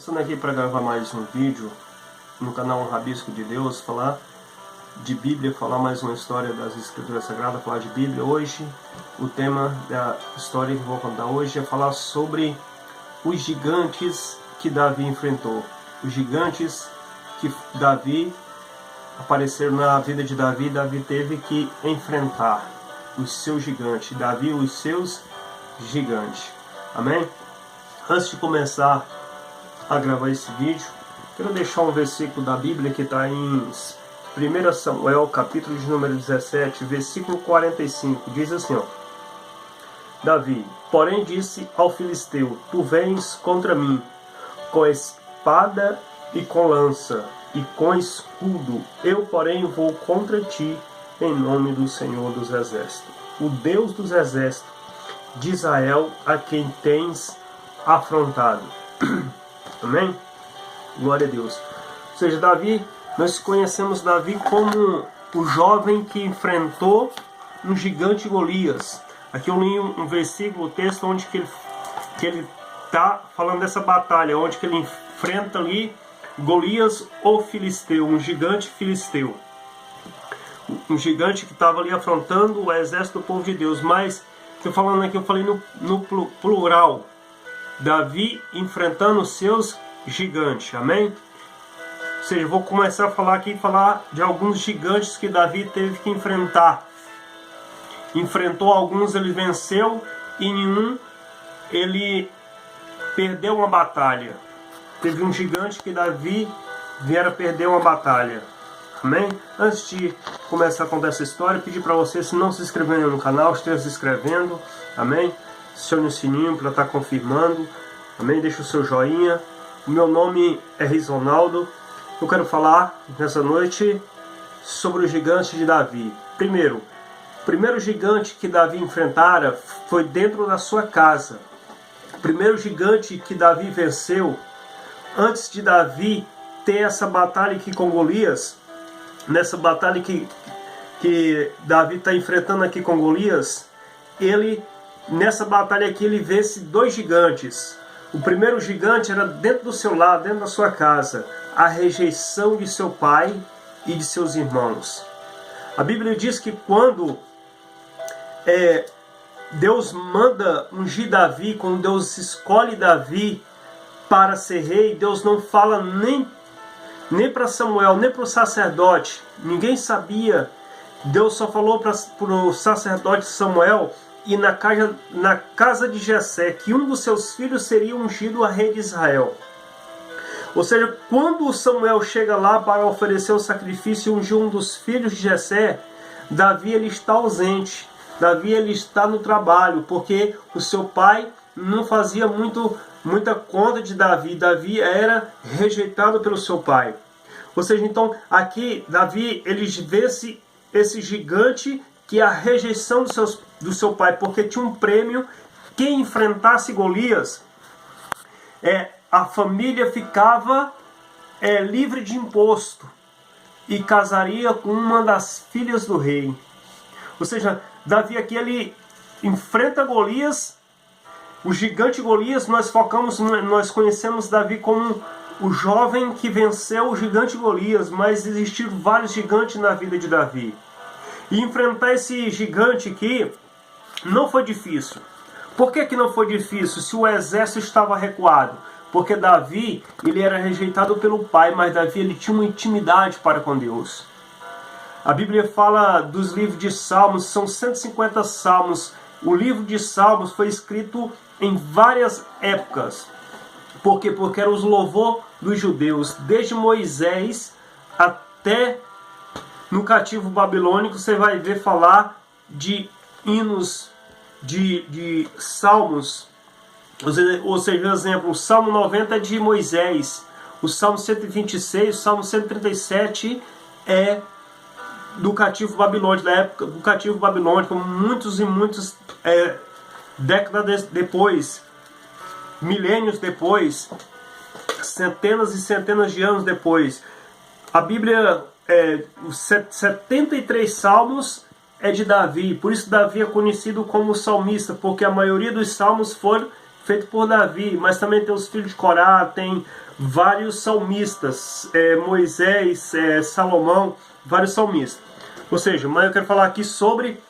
Passando aqui para gravar mais um vídeo no canal Rabisco de Deus, falar de Bíblia, falar mais uma história das Escrituras Sagradas, falar de Bíblia. Hoje, o tema da história que vou contar hoje é falar sobre os gigantes que Davi enfrentou. Os gigantes que Davi apareceram na vida de Davi, Davi teve que enfrentar os seus gigantes. Davi, os seus gigantes. Amém? Antes de começar a gravar esse vídeo, quero deixar um versículo da Bíblia que está em 1 Samuel, capítulo de número 17, versículo 45, diz assim, ó: Davi, porém, disse ao filisteu: Tu vens contra mim com espada e com lança e com escudo, eu, porém, vou contra ti em nome do Senhor dos Exércitos, o Deus dos Exércitos de Israel, a quem tens afrontado. Amém? Glória a Deus. Ou seja, Davi, nós conhecemos Davi como o jovem que enfrentou um gigante Golias. Aqui eu li um versículo, um texto onde que ele está falando dessa batalha, onde que ele enfrenta ali Golias, o filisteu, um gigante filisteu. Um gigante que estava ali afrontando o exército do povo de Deus. Mas, estou falando aqui, eu falei no plural. Davi enfrentando os seus gigantes, amém? Ou seja, vou começar a falar aqui, falar de alguns gigantes que Davi teve que enfrentar. Enfrentou alguns, ele venceu, e nenhum ele perdeu uma batalha. Teve um gigante que Davi viera perder uma batalha, amém? Antes de começar a contar essa história, pedir para você, se não se inscreverem no canal, esteja se inscrevendo, amém? Acione o sininho para estar confirmando, amém? Deixa o seu joinha. O meu nome é Ronaldo. Eu quero falar nessa noite sobre o gigante de Davi. O primeiro gigante que Davi enfrentara foi dentro da sua casa. O primeiro gigante que Davi venceu, antes de Davi ter essa batalha aqui com Golias, nessa batalha que Davi está enfrentando aqui com Golias, nessa batalha aqui ele vence dois gigantes. O primeiro gigante era dentro do seu lar, dentro da sua casa, a rejeição de seu pai e de seus irmãos. A Bíblia diz que quando Deus manda ungir Davi, quando Deus escolhe Davi para ser rei, Deus não fala nem para Samuel, nem para o sacerdote. Ninguém sabia. Deus só falou para o sacerdote Samuel e na casa de Jessé que um dos seus filhos seria ungido a rei de Israel. Ou seja, quando Samuel chega lá para oferecer o sacrifício e ungir um dos filhos de Jessé, Davi ele está ausente. Davi ele está no trabalho, porque o seu pai não fazia muita conta de Davi. Davi era rejeitado pelo seu pai. Ou seja, então aqui Davi ele vence esse gigante que é a rejeição do seu pai, porque tinha um prêmio. Quem enfrentasse Golias, a família ficava livre de imposto e casaria com uma das filhas do rei. Ou seja, Davi aqui ele enfrenta Golias, o gigante Golias. Nós conhecemos Davi como o jovem que venceu o gigante Golias, mas existiram vários gigantes na vida de Davi. E enfrentar esse gigante aqui não foi difícil. Por que não foi difícil se o exército estava recuado? Porque Davi ele era rejeitado pelo pai, mas Davi ele tinha uma intimidade para com Deus. A Bíblia fala dos livros de Salmos, são 150 Salmos. O livro de Salmos foi escrito em várias épocas. Por quê? Porque era os louvor dos judeus. Desde Moisés até no cativo babilônico, você vai ver falar de hinos, de salmos. Ou seja, por exemplo, o Salmo 90 é de Moisés, o Salmo 126, o Salmo 137 é do cativo babilônico, da época do cativo babilônico, muitos e muitos décadas depois, milênios depois, centenas e centenas de anos depois. A Bíblia, os 73 salmos é de Davi, por isso Davi é conhecido como salmista, porque a maioria dos salmos foram feito por Davi, mas também tem os filhos de Corá, tem vários salmistas, Moisés, Salomão, vários salmistas. Ou seja, mas eu quero falar aqui sobre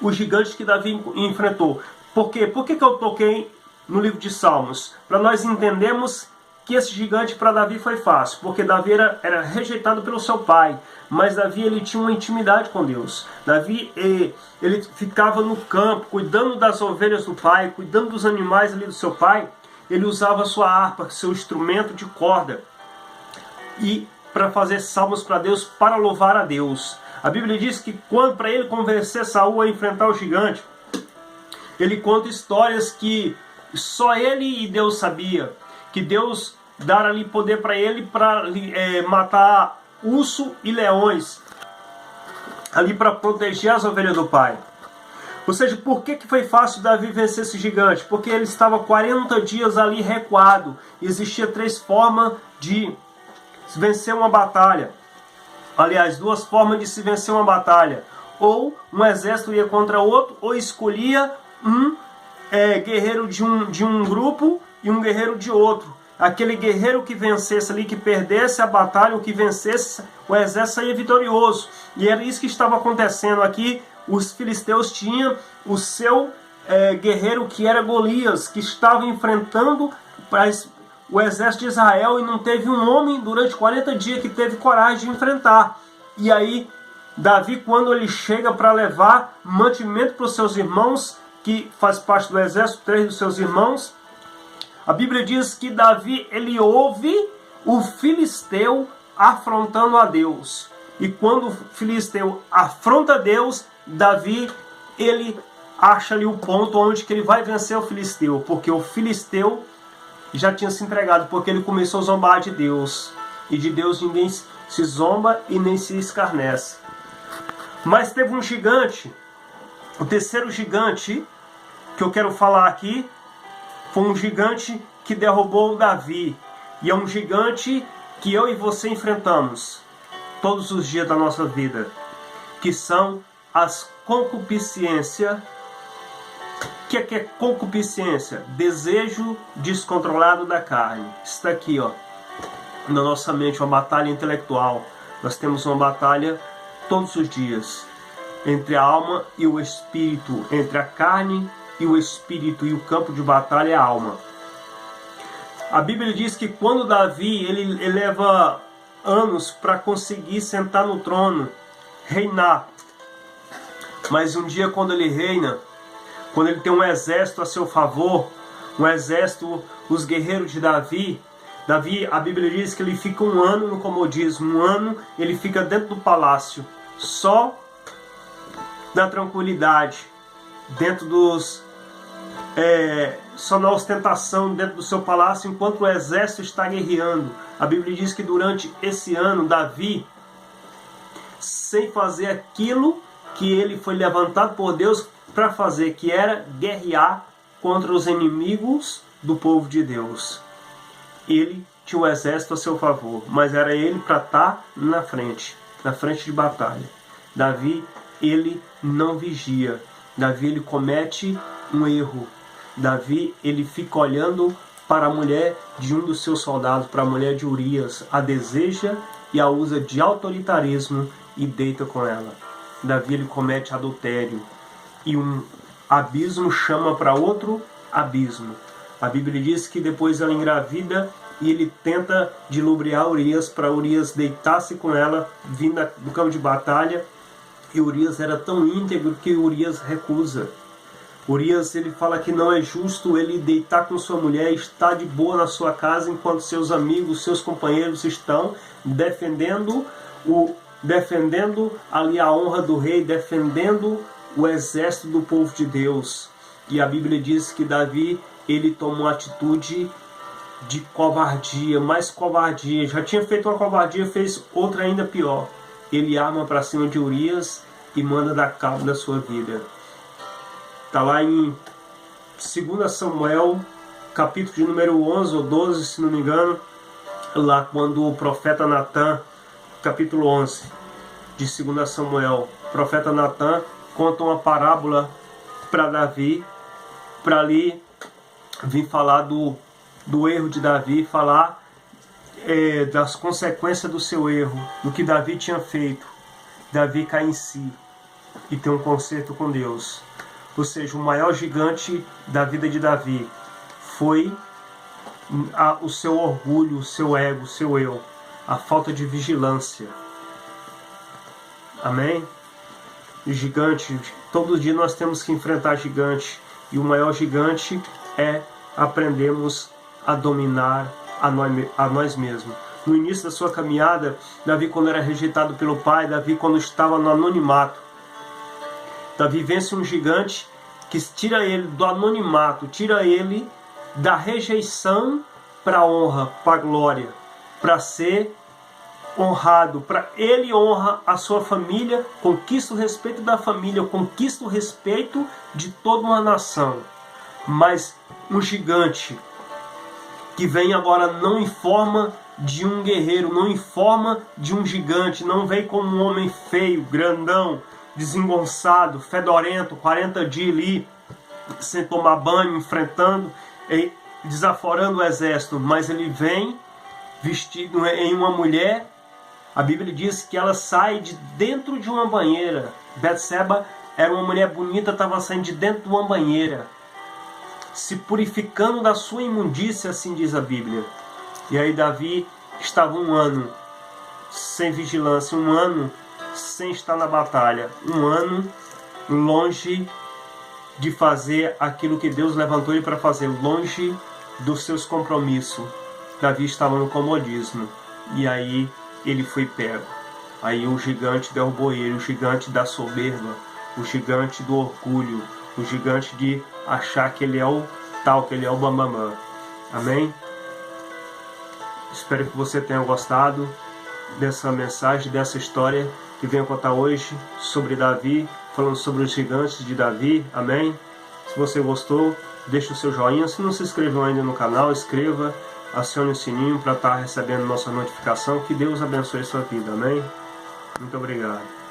os gigantes que Davi enfrentou. Por quê? Por que eu toquei no livro de Salmos? Para nós entendermos que esse gigante para Davi foi fácil, porque Davi era rejeitado pelo seu pai, mas Davi ele tinha uma intimidade com Deus. Davi ele ficava no campo, cuidando das ovelhas do pai, cuidando dos animais ali do seu pai. Ele usava a sua harpa, seu instrumento de corda, e para fazer salmos para Deus, para louvar a Deus. A Bíblia diz que quando para ele convencer Saul a enfrentar o gigante, ele conta histórias que só ele e Deus sabia, que Deus dara ali poder para ele para matar urso e leões, ali para proteger as ovelhas do pai. Ou seja, por que foi fácil Davi vencer esse gigante? Porque ele estava 40 dias ali recuado. Existia 3 formas de vencer uma batalha. Aliás, 2 formas de se vencer uma batalha. Ou um exército ia contra outro, ou escolhia um guerreiro de um grupo e um guerreiro de outro. Aquele guerreiro que vencesse ali, que perdesse a batalha, o que vencesse, o exército saía vitorioso. E era isso que estava acontecendo aqui. Os filisteus tinham o seu guerreiro, que era Golias, que estava enfrentando o exército de Israel, e não teve um homem durante 40 dias que teve coragem de enfrentar. E aí Davi, quando ele chega para levar mantimento para os seus irmãos, que faz parte do exército, 3 dos seus irmãos, a Bíblia diz que Davi, ele ouve o filisteu afrontando a Deus. E quando o filisteu afronta Deus, Davi, ele acha ali o ponto onde que ele vai vencer o filisteu. Porque o filisteu já tinha se entregado, porque ele começou a zombar de Deus. E de Deus ninguém se zomba e nem se escarnece. Mas teve um gigante, o terceiro gigante que eu quero falar aqui, foi um gigante que derrubou Davi. E é um gigante que eu e você enfrentamos todos os dias da nossa vida, que são as concupiscências. O que é concupiscência? Desejo descontrolado da carne. Está aqui, ó, na nossa mente, uma batalha intelectual. Nós temos uma batalha todos os dias entre a alma e o espírito, entre a carne e o espírito, e o campo de batalha é a alma. A Bíblia diz que quando Davi ele leva anos para conseguir sentar no trono, reinar, mas um dia quando ele reina, quando ele tem um exército a seu favor, um exército, os guerreiros de Davi, a Bíblia diz que ele fica um ano no comodismo, um ano ele fica dentro do palácio, só na tranquilidade, dentro só na ostentação dentro do seu palácio, enquanto o exército está guerreando. A Bíblia diz que durante esse ano, Davi, sem fazer aquilo que ele foi levantado por Deus para fazer, que era guerrear contra os inimigos do povo de Deus. Ele tinha o exército a seu favor, mas era ele para estar na frente de batalha. Davi, ele não vigia. Davi, ele comete um erro. Davi, ele fica olhando para a mulher de um dos seus soldados, para a mulher de Urias, a deseja e a usa de autoritarismo e deita com ela. Davi, ele comete adultério, e um abismo chama para outro abismo. A Bíblia diz que depois ela engravida e ele tenta dilubriar Urias para Urias deitar-se com ela, vinda do campo de batalha, e Urias era tão íntegro que Urias recusa. Urias, ele fala que não é justo ele deitar com sua mulher, estar de boa na sua casa, enquanto seus amigos, seus companheiros estão defendendo ali a honra do rei, defendendo o exército do povo de Deus. E a Bíblia diz que Davi, ele tomou atitude de covardia, mais covardia. Já tinha feito uma covardia, fez outra ainda pior. Ele arma para cima de Urias e manda dar cabo da sua vida. Está lá em 2 Samuel, capítulo de número 11 ou 12, se não me engano, lá quando o profeta Natan, capítulo 11 de 2 Samuel, o profeta Natan conta uma parábola para Davi, para ali vim falar do erro de Davi, falar das consequências do seu erro, do que Davi tinha feito. Davi cai em si e tem um conserto com Deus. Ou seja, o maior gigante da vida de Davi foi o seu orgulho, o seu ego, o seu eu, a falta de vigilância. Amém? O gigante, todo dia nós temos que enfrentar gigante, e o maior gigante é aprendermos a dominar a nós mesmos. No início da sua caminhada, Davi, quando era rejeitado pelo pai, Davi, quando estava no anonimato, Davi vence um gigante que tira ele do anonimato, tira ele da rejeição para a honra, para a glória, para ser honrado, para ele honra a sua família, conquista o respeito da família, conquista o respeito de toda uma nação. Mas um gigante que vem agora não em forma de um guerreiro, não em forma de um gigante, não vem como um homem feio, grandão, desengonçado, fedorento, 40 dias ali, sem tomar banho, enfrentando, desaforando o exército, mas ele vem vestido em uma mulher. A Bíblia diz que ela sai de dentro de uma banheira. Betseba era uma mulher bonita, estava saindo de dentro de uma banheira, se purificando da sua imundícia, assim diz a Bíblia. E aí Davi estava um ano sem vigilância, um ano sem estar na batalha, um ano longe de fazer aquilo que Deus levantou ele para fazer, longe dos seus compromissos. Davi estava no comodismo, e aí ele foi pego. Aí o gigante derrubou ele, o gigante da soberba, o gigante do orgulho, o gigante de achar que ele é o tal, que ele é o bambamã. Amém? Espero que você tenha gostado dessa mensagem, dessa história que venho contar hoje sobre Davi, falando sobre os gigantes de Davi. Amém? Se você gostou, deixe o seu joinha. Se não se inscreveu ainda no canal, inscreva, acione o sininho para estar recebendo nossa notificação. Que Deus abençoe a sua vida. Amém? Muito obrigado.